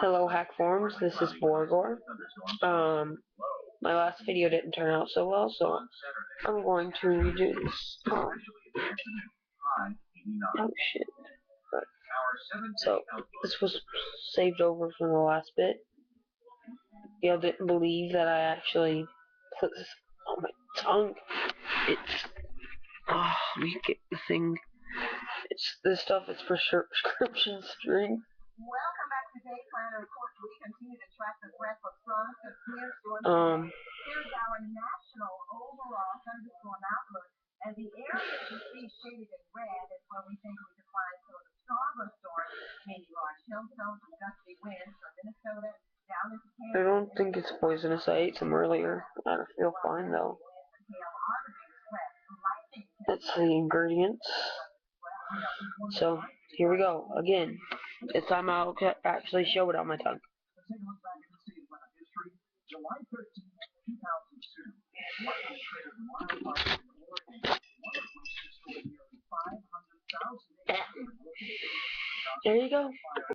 Hello, Hack Forums. This is Borgor. My last video didn't turn out so well, so I'm going to redo this. Oh shit! So this was saved over from the last bit. Y'all didn't believe that I actually put this on my tongue. It's let me get the thing. It's this stuff. It's prescription string. Welcome back to Day Planner. Of course, we continue to track the threat for strong severe storms. Here's our national overall thunderstorm outlook. And the areas you see shaded in red is where we think we can find some of the stronger storms, meaning large hailstones and gusty winds from Minnesota down into Kansas. I don't think it's poisonous. I ate some earlier. I feel fine though. Let's see ingredients. So here we go again. This time I'll actually show it on my tongue. There you go.